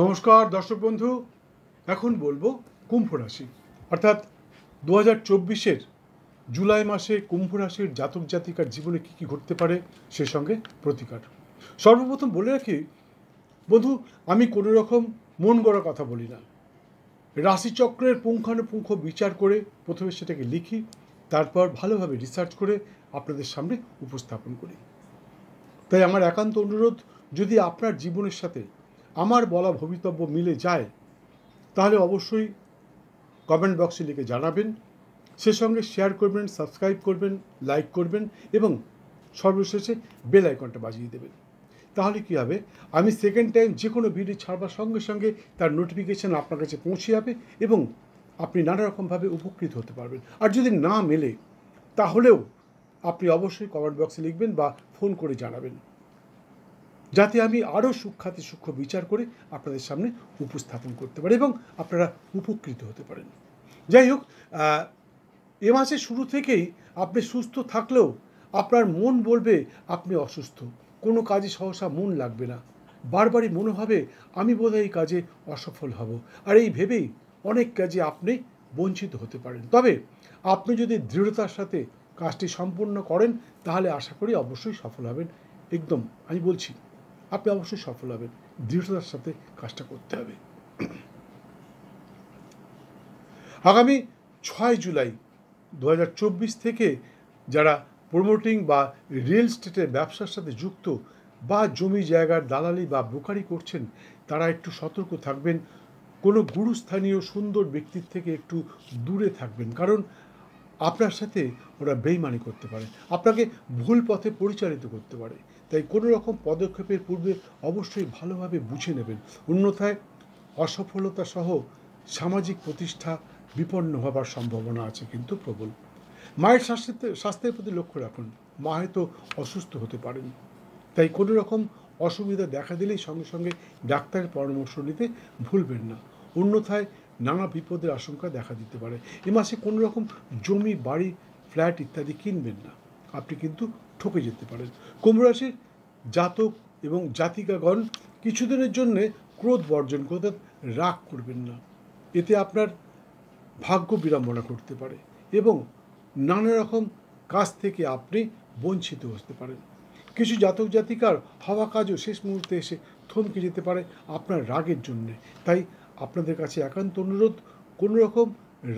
নমস্কার দর্শক বন্ধু, এখন বলবো কুম্ভ রাশি অর্থাৎ 2024-এর জুলাই মাসে কুম্ভ রাশির জাতক জাতিকার জীবনে কী কী ঘটতে পারে সে সঙ্গে প্রতিকার। সর্বপ্রথম বলে রাখি বন্ধু, আমি কোনো রকম মন গড়া কথা বলি না। রাশিচক্রের পুঙ্খানুপুঙ্খ বিচার করে প্রথমে সেটাকে লিখি, তারপর ভালোভাবে রিসার্চ করে আপনাদের সামনে উপস্থাপন করি। তাই আমার একান্ত অনুরোধ, যদি আপনার জীবনের সাথে আমার বলা ভবিতব্য মিলে যায় তাহলে অবশ্যই কমেন্ট বক্সে লিখে জানাবেন, সে সঙ্গে শেয়ার করবেন, সাবস্ক্রাইব করবেন, লাইক করবেন এবং সর্বশেষে বেল আইকনটা বাজিয়ে দেবেন। তাহলে কী হবে, আমি সেকেন্ড টাইম যে কোনো ভিডিও ছাড়বার সঙ্গে সঙ্গে তার নোটিফিকেশান আপনার কাছে পৌঁছে যাবে এবং আপনি নানা রকমভাবে উপকৃত হতে পারবেন। আর যদি না মেলে তাহলেও আপনি অবশ্যই কমেন্ট বক্সে লিখবেন বা ফোন করে জানাবেন, যাতে আমি আরও সূক্ষ্মাতি সূক্ষ্ম বিচার করে আপনাদের সামনে উপস্থাপন করতে পারি এবং আপনারা উপকৃত হতে পারেন। যাই হোক, এ মাসের শুরু থেকেই আপনি সুস্থ থাকলেও আপনার মন বলবে আপনি অসুস্থ। কোনো কাজে সহসা মন লাগবে না, বারবারই মনে হবে আমি বোধহয় এই কাজে অসফল হব, আর এই ভেবেই অনেক কাজে আপনি বঞ্চিত হতে পারেন। তবে আপনি যদি দৃঢ়তার সাথে কাজটি সম্পূর্ণ করেন তাহলে আশা করি অবশ্যই সফল হবেন। একদম আমি বলছি, আপনি অবশ্যই সফল হবেন। দৃঢ়তার সাথে কাজটা করতে হবে। আগামী 6 জুলাই 2024 থেকে যারা প্রমোটিং বা রিয়েল এস্টেটের ব্যবসার সাথে যুক্ত বা জমি জায়গার দালালি বা ব্রোকারি করছেন, তারা একটু সতর্ক থাকবেন। কোনো গুরুস্থানীয় সুন্দর ব্যক্তির থেকে একটু দূরে থাকবেন, কারণ আপনার সাথে ওরা বেইমানি করতে পারে, আপনাকে ভুল পথে পরিচালিত করতে পারে। তাই কোনো রকম পদক্ষেপের পূর্বে অবশ্যই ভালোভাবে বুঝে নেবেন, অন্যথায় অসফলতা সহ সামাজিক প্রতিষ্ঠা বিপন্ন হবার সম্ভাবনা আছে কিন্তু প্রবল। মায়ের স্বাস্থ্যের প্রতি লক্ষ্য রাখুন, মা হয়তো অসুস্থ হতে পারেন, তাই কোনো রকম অসুবিধা দেখা দিলেই সঙ্গে সঙ্গে ডাক্তারের পরামর্শ নিতে ভুলবেন না, অন্যথায় নানা বিপদের আশঙ্কা দেখা দিতে পারে। এ মাসে কোনো রকম জমি, বাড়ি, ফ্ল্যাট ইত্যাদি কিনবেন না, আপনি কিন্তু ঠকে যেতে পারেন। কুম্ভ রাশির জাতক এবং জাতিকাগণ কিছুদিনের জন্যে ক্রোধ বর্জন করতে, রাগ করবেন না, এতে আপনার ভাগ্য বিড়ম্বনা করতে পারে এবং নানা রকম কাজ থেকে আপনি বঞ্চিত হতে পারেন। কিছু জাতক জাতিকার হওয়া কাজও শেষ মুহূর্তে এসে থমকে যেতে পারে আপনার রাগের জন্যে। তাই আপনাদের কাছে একান্ত অনুরোধ, কোনো রকম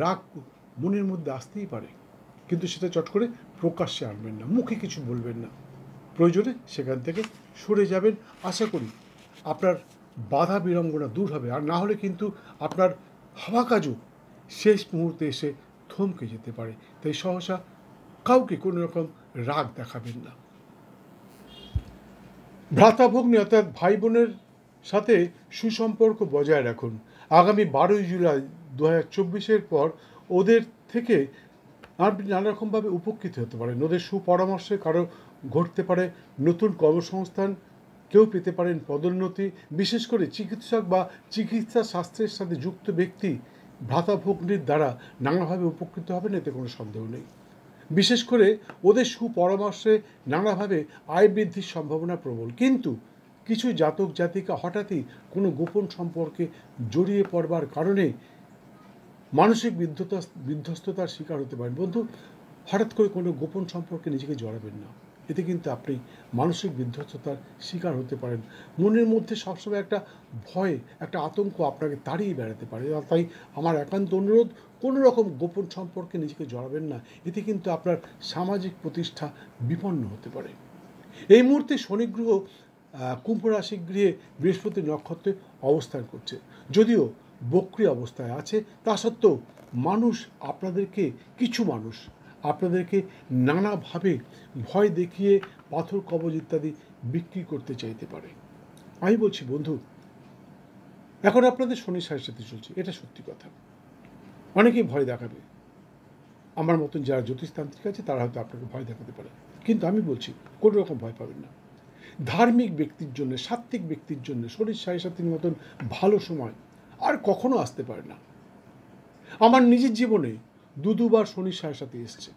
রাগ মনের মধ্যে আসতেই পারে, কিন্তু সেটা চট করে প্রকাশ্যে আনবেন না, মুখে কিছু বলবেন না, প্রয়োজনে সেখান থেকে সরে যাবেন। আশা করি আপনার বাধা বিড়ম্বনা দূর হবে, আর না হলে কিন্তু আপনার হওয়া কাজও শেষ মুহূর্তে এসে থমকে যেতে পারে। তাই সহসা কাউকে কোনো রকম রাগ দেখাবেন না। ভ্রাতাভগ্নী অর্থাৎ ভাই বোনের সাথে সুসম্পর্ক বজায় রাখুন। আগামী 12 জুলাই 2024-এর পর ওদের থেকে আপনি নানা রকমভাবে উপকৃত হতে পারেন। ওদের সুপরামর্শে কারো ঘটতে পারে নতুন কর্মসংস্থান, কেউ পেতে পারেন পদোন্নতি। বিশেষ করে চিকিৎসক বা চিকিৎসা শাস্ত্রের সাথে যুক্ত ব্যক্তি ভ্রাতাভগ্নির দ্বারা নানাভাবে উপকৃত হবেন, এতে কোনো সন্দেহ নেই। বিশেষ করে ওদের সুপরামর্শে নানাভাবে আয় বৃদ্ধির সম্ভাবনা প্রবল, কিন্তু কিছু জাতক জাতিকা হঠাৎই কোনো গোপন সম্পর্কে জড়িয়ে পড়বার কারণে মানসিক বিধ্বস্ততার শিকার হতে পারেন। বন্ধু, হঠাৎ করে কোনো গোপন সম্পর্কে নিজেকে জড়াবেন না, এতে কিন্তু আপনি মানসিক বিধ্বস্ততার শিকার হতে পারেন। মনের মধ্যে সবসময় একটা ভয়, একটা আতঙ্ক আপনাকে তাড়িয়ে বেড়াতে পারে। তাই আমার একান্ত অনুরোধ, কোনো রকম গোপন সম্পর্কে নিজেকে জড়াবেন না, এতে কিন্তু আপনার সামাজিক প্রতিষ্ঠা বিপন্ন হতে পারে। এই মুহূর্তে শনিগ্রহ কুম্ভ রাশি গৃহে বৃহস্পতি নক্ষত্রে অবস্থান করছে, যদিও বক্রী অবস্থায় আছে, তা সত্ত্বেও কিছু মানুষ আপনাদেরকে নানাভাবে ভয় দেখিয়ে পাথর কবজ ইত্যাদি বিক্রি করতে চাইতে পারে। আমি বলছি বন্ধু, এখন আপনাদের শনি সাড়ে চলছে, এটা সত্যি কথা, অনেকেই ভয় দেখাবে। আমার মতন যারা জ্যোতিষতান্ত্রিক আছে তারা হয়তো আপনাকে ভয় দেখাতে পারে, কিন্তু আমি বলছি কোনো রকম ভয় পাবেন না। ধার্মিক ব্যক্তির জন্য, সাত্ত্বিক ব্যক্তির জন্য শনি সাড়ে মতন ভালো সময় আর কখনো আসতে পারে না। আমার নিজের জীবনে দুবার শনি সাড়ে এসছে।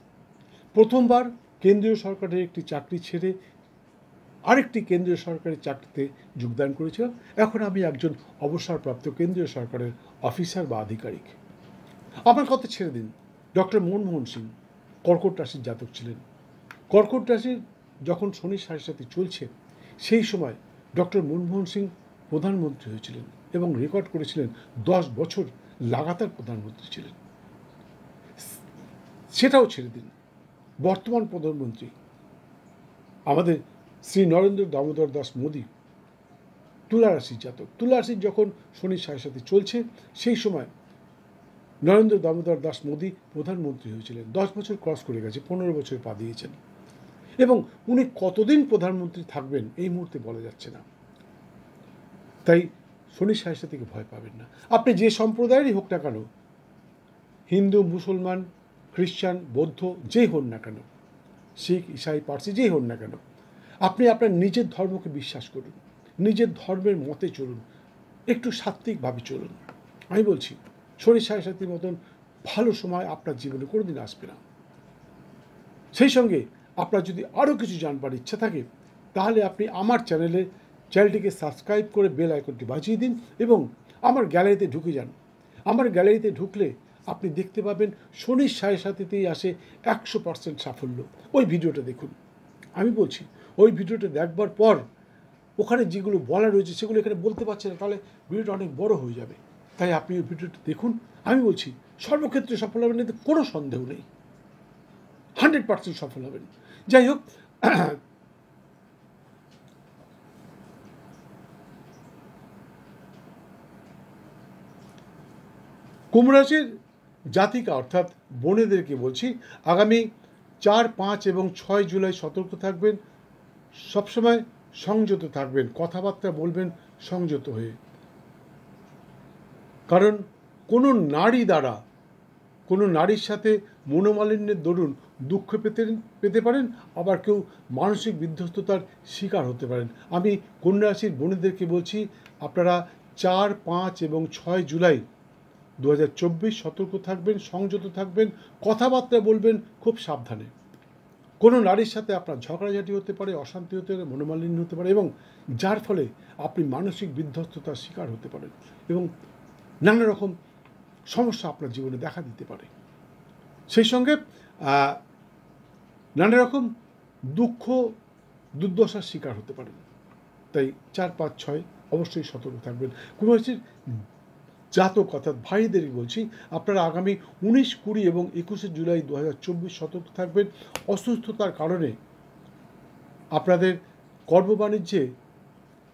প্রথমবার কেন্দ্রীয় সরকারের একটি চাকরি ছেড়ে আরেকটি কেন্দ্রীয় সরকারি চাকরিতে যোগদান করেছিলাম। এখন আমি একজন অবসরপ্রাপ্ত কেন্দ্রীয় সরকারের অফিসার বা আধিকারিক। আমার কথা ছেড়ে দিন, ডক্টর মনমোহন সিং কর্কট রাশির জাতক ছিলেন। কর্কট রাশির যখন শনি সাড়ে সাথে চলছে, সেই সময় ডক্টর মনমোহন সিং প্রধানমন্ত্রী হয়েছিলেন এবং রেকর্ড করেছিলেন 10 বছর লাগাতার প্রধানমন্ত্রী ছিলেন। সেটাও ছেড়ে দিন, বর্তমান প্রধানমন্ত্রী আমাদের শ্রী নরেন্দ্র দামোদর দাস মোদী তুলা রাশির জাতক। তুলা রাশির যখন শনি সাড়ে সাথে চলছে, সেই সময় নরেন্দ্র দামোদর দাস মোদী প্রধানমন্ত্রী হয়েছিলেন। 10 বছর ক্রস করে গেছে, 15 বছর পা দিয়েছেন এবং উনি কতদিন প্রধানমন্ত্রী থাকবেন এই মুহূর্তে বলা যাচ্ছে না। তাই শনি সাড়ে সাথীকে ভয় পাবেন না। আপনি যে সম্প্রদায়েরই হোক না কেন, হিন্দু, মুসলমান, খ্রিস্টান, বৌদ্ধ যেই হন না কেন, শিখ, ইসাই, পার্সি যেই হন না কেন, আপনি আপনার নিজের ধর্মকে বিশ্বাস করুন, নিজের ধর্মের মতে চলুন, একটু সাত্ত্বিকভাবে চলুন। আমি বলছি শনি সাড়ে সাথীর মতন ভালো সময় আপনার জীবনে কোনোদিন আসবে না। সেই সঙ্গে আপনার যদি আরও কিছু জানবার ইচ্ছা থাকে, তাহলে আপনি আমার চ্যানেলটিকে সাবস্ক্রাইব করে বেল আইকনটি বাজিয়ে দিন এবং আমার গ্যালারিতে ঢুকে যান। আমার গ্যালারিতে ঢুকলে আপনি দেখতে পাবেন শনির সাড়ে সাথেতেই আসে 100% সাফল্য। ওই ভিডিওটা দেখুন। আমি বলছি ওই ভিডিওটা দেখবার পর ওখানে যেগুলো বলা রয়েছে সেগুলো এখানে বলতে পারছি না, তাহলে ভিডিওটা অনেক বড় হয়ে যাবে। তাই আপনি ওই ভিডিওটা দেখুন। আমি বলছি সর্বক্ষেত্রে সফল হবেন, এতে কোনো সন্দেহ নেই, 100% সফল হবেন। যাই হোক, কুম্ভ রাশির জাতিকা অর্থাৎ বোনেদেরকে বলছি, আগামী 4, 5 এবং 6 জুলাই সতর্ক থাকবেন, সবসময় সংযত থাকবেন, কথাবার্তা বলবেন সংযত হয়ে। কারণ কোনো নারী দ্বারা কোনো নারীর সাথে মনোমালিন্যের দরুন দুঃখ পেতে পারেন, আবার কেউ মানসিক বিধ্বস্ততার শিকার হতে পারেন। আমি কন্যা রাশির বোনেদেরকে বলছি, আপনারা 4, 5 এবং 6 জুলাই 2024 সতর্ক থাকবেন, সংযত থাকবেন, কথাবার্তা বলবেন খুব সাবধানে। কোনো নারীর সাথে আপনার ঝগড়াঝাটি হতে পারে, অশান্তি হতে পারে, মনোমালিন্য হতে পারে এবং যার ফলে আপনি মানসিক বিধ্বস্ততার শিকার হতে পারেন এবং নানা রকম সমস্যা আপনার জীবনে দেখা দিতে পারে। সেই সঙ্গে নানা রকম দুঃখ দুর্দশার শিকার হতে পারেন। তাই 4, 5, 6 অবশ্যই সতর্ক থাকবেন। কুম্ভ রাশির জাতক অর্থাৎ ভাইদেরই বলছি, আপনারা আগামী 19, 20 এবং 21 জুলাই 2024 সতর্ক থাকবেন। অসুস্থতার কারণে আপনাদের কর্মবাণিজ্যে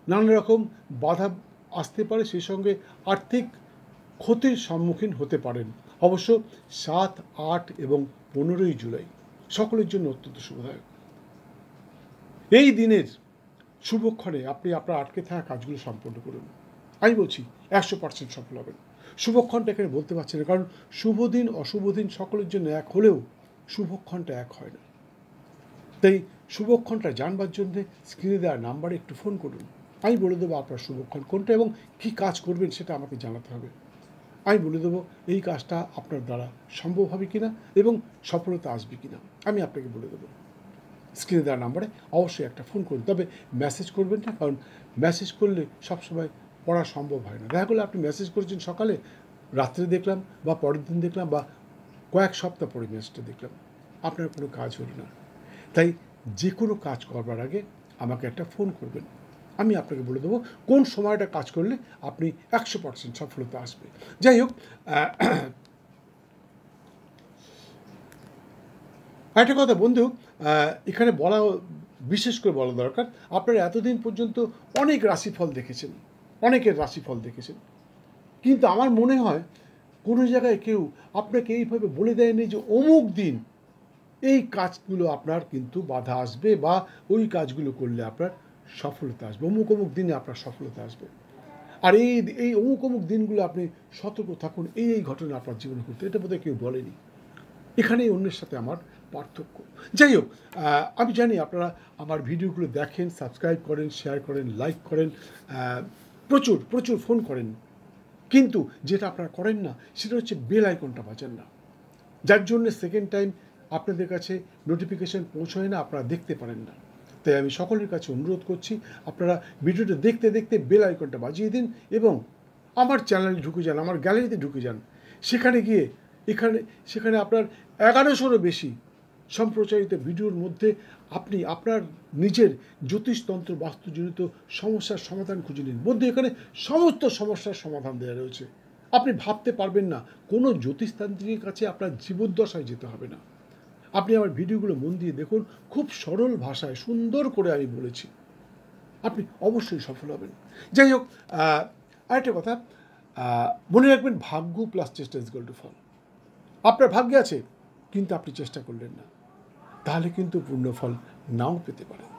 নানা রকম বাধা আসতে পারে, সেই সঙ্গে আর্থিক ক্ষতির সম্মুখীন হতে পারেন। অবশ্য 7, 8 এবং 15 জুলাই সকলের জন্য অত্যন্ত শুভদায়ক। এই দিনের শুভক্ষণে আপনি আপনার আটকে থাকা কাজগুলো সম্পন্ন করুন। আমি বলছি 100% সফল হবেন। শুভক্ষণটা এখানে বলতে পারছি না, কারণ শুভ দিন অশুভ দিন সকলের জন্য এক হলেও শুভক্ষণটা এক হয় না। তাই শুভক্ষণটা জানবার জন্য স্ক্রিনে দেওয়া নাম্বারে একটু ফোন করুন। আমি বলে দেবো আপনার শুভক্ষণ কোনটা এবং কী কাজ করবেন সেটা আমাকে জানাতে হবে। আমি বলে দেবো এই কাজটা আপনার দ্বারা সম্ভব হবে কিনা এবং সফলতা আসবে কিনা আমি আপনাকে বলে দেবো। স্ক্রিনে দেওয়া নাম্বারে অবশ্যই একটা ফোন করুন, তবে মেসেজ করবেন না, কারণ মেসেজ করলে সবসময় পড়া সম্ভব হয় না। দেখা গেলো আপনি মেসেজ করেছেন সকালে, রাত্রে দেখলাম বা পরের দিন দেখলাম বা কয়েক সপ্তাহ পরে মেসেজটা দেখলাম, আপনার কোনো কাজ হলো না। তাই যে কোনো কাজ করবার আগে আমাকে একটা ফোন করবেন, আমি আপনাকে বলে দেবো কোন সময়টা কাজ করলে আপনি 100% সফলতা আসবে। যাই হোক, একটা কথা বন্ধু এখানে বলা, বিশেষ করে বলা দরকার, আপনারা এতদিন পর্যন্ত অনেক রাশিফল দেখেছেন, অনেকের রাশিফল দেখেছেন, কিন্তু আমার মনে হয় কোনো জায়গায় কেউ আপনাকে এইভাবে বলে দেয়নি যে অমুক দিন এই কাজগুলো আপনার কিন্তু বাধা আসবে বা ওই কাজগুলো করলে আপনার সফলতা আসবে, অমুক অমুক দিনে আপনার সফলতা আসবে। আর এই অমুক অমুক দিনগুলো আপনি সতর্ক থাকুন, এই ঘটনা আপনার জীবনে ঘটতে, এটা বোধহয় কেউ বলেনি। এখানেই অন্যের সাথে আমার পার্থক্য। যাই হোক, আমি জানি আপনারা আমার ভিডিওগুলো দেখেন, সাবস্ক্রাইব করেন, শেয়ার করেন, লাইক করেন, প্রচুর প্রচুর ফোন করেন, কিন্তু যেটা আপনারা করেন না সেটা হচ্ছে বেল আইকনটা বাজান না, যার জন্য সেকেন্ড টাইম আপনাদের কাছে নোটিফিকেশান পৌঁছয় না, আপনারা দেখতে পারেন না। তাই আমি সকলের কাছে অনুরোধ করছি, আপনারা ভিডিওটা দেখতে দেখতে বেল আইকনটা বাজিয়ে দিন এবং আমার চ্যানেলে ঢুকে যান, আমার গ্যালারিতে ঢুকে যান। সেখানে গিয়ে সেখানে আপনার 1100-রও বেশি সম্প্রচারিত ভিডিওর মধ্যে আপনি আপনার নিজের জ্যোতিষতন্ত্র বাস্তুজনিত সমস্যার সমাধান খুঁজে নিন। বন্ধু, এখানে সমস্ত সমস্যার সমাধান দেওয়া রয়েছে। আপনি ভাবতে পারবেন না, কোনো জ্যোতিষতান্ত্রিকের কাছে আপনার জীবদ্দশায় যেতে হবে না। আপনি আমার ভিডিওগুলো মন দিয়ে দেখুন, খুব সরল ভাষায় সুন্দর করে আমি বলেছি, আপনি অবশ্যই সফল হবেন। যাই হোক, আরেকটা কথা মনে রাখবেন, ভাগ্য প্লাস চেষ্টা ইজ ইকুয়াল টু ফল। আপনার ভাগ্যে আছে কিন্তু আপনি চেষ্টা করলেন না, তাহলে কিন্তু পূর্ণ ফল নাও পেতে পারেন।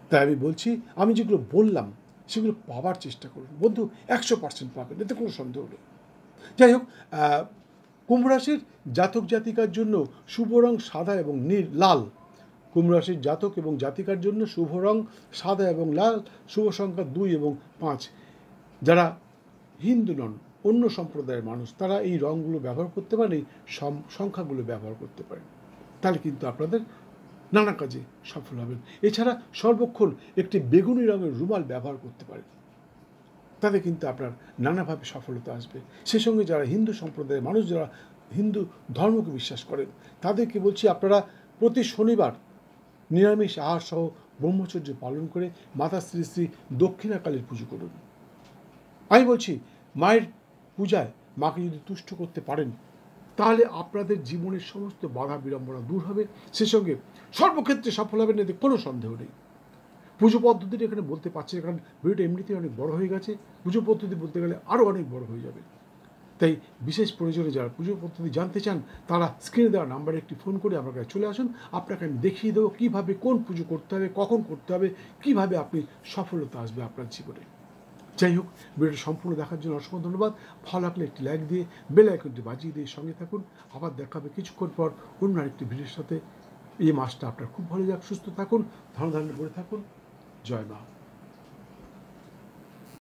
তাই আমি বলছি, আমি যেগুলো বললাম সেগুলো পাওয়ার চেষ্টা করুন বন্ধু, 100% পাবেন, এতে কোনো সন্দেহ নেই। যাই হোক, কুম্ভ রাশির জাতক জাতিকার জন্য শুভ রং সাদা এবং লাল। কুম্ভ রাশির জাতক এবং জাতিকার জন্য শুভ রং সাদা এবং লাল, শুভ সংখ্যা 2 এবং 5। যারা হিন্দু নন, অন্য সম্প্রদায়ের মানুষ, তারা এই রঙগুলো ব্যবহার করতে পারেন, এই সংখ্যাগুলো ব্যবহার করতে পারেন, তাহলে কিন্তু আপনাদের নানা কাজে সফল হবেন। এছাড়া সর্বক্ষণ একটি বেগুনি রঙের রুমাল ব্যবহার করতে পারেন, তাতে কিন্তু আপনার নানাভাবে সফলতা আসবে। সে সঙ্গে যারা হিন্দু সম্প্রদায়ের মানুষ, যারা হিন্দু ধর্মকে বিশ্বাস করেন, তাদেরকে বলছি, আপনারা প্রতি শনিবার নিরামিষ আহার সহ ব্রহ্মচর্য পালন করে মাতা শ্রী শ্রী দক্ষিণাকালীর পুজো করুন। আমি বলছি, মায়ের পূজায় মাকে যদি তুষ্ট করতে পারেন, তাহলে আপনাদের জীবনের সমস্ত বাধা বিড়ম্বনা দূর হবে, সে সঙ্গে সর্বক্ষেত্রে সফল হবেন, এতে কোনো সন্দেহ নেই। পুজো পদ্ধতিটা এখানে বলতে পারছি না, কারণ ভিডিওটা এমনিতেই অনেক বড় হয়ে গেছে। পুজো পদ্ধতি বলতে গেলে আরও অনেক বড় হয়ে যাবে। তাই বিশেষ প্রয়োজনে যারা পুজো পদ্ধতি জানতে চান, তারা স্ক্রিনে দেওয়া নাম্বারে একটি ফোন করে আমার কাছে চলে আসুন। আপনাকে আমি দেখিয়ে দেবো কীভাবে কোন পুজো করতে হবে, কখন করতে হবে, কীভাবে আপনি সফলতা আসবে আপনার জীবনে। যাই হোক, ভিডিওটা সম্পূর্ণ দেখার জন্য অসংখ্য ধন্যবাদ। ভালো লাগলে একটি লাইক দিয়ে বেল আইকনটি বাজিয়ে দিয়ে সঙ্গে থাকুন। আবার দেখা হবে কিছুক্ষণ পর অন্য আরেকটি ভিডিওর সাথে। এই মাসটা আপনার খুব ভালো যাক, সুস্থ থাকুন, ধন ধারণা করে থাকুন। জয় মা।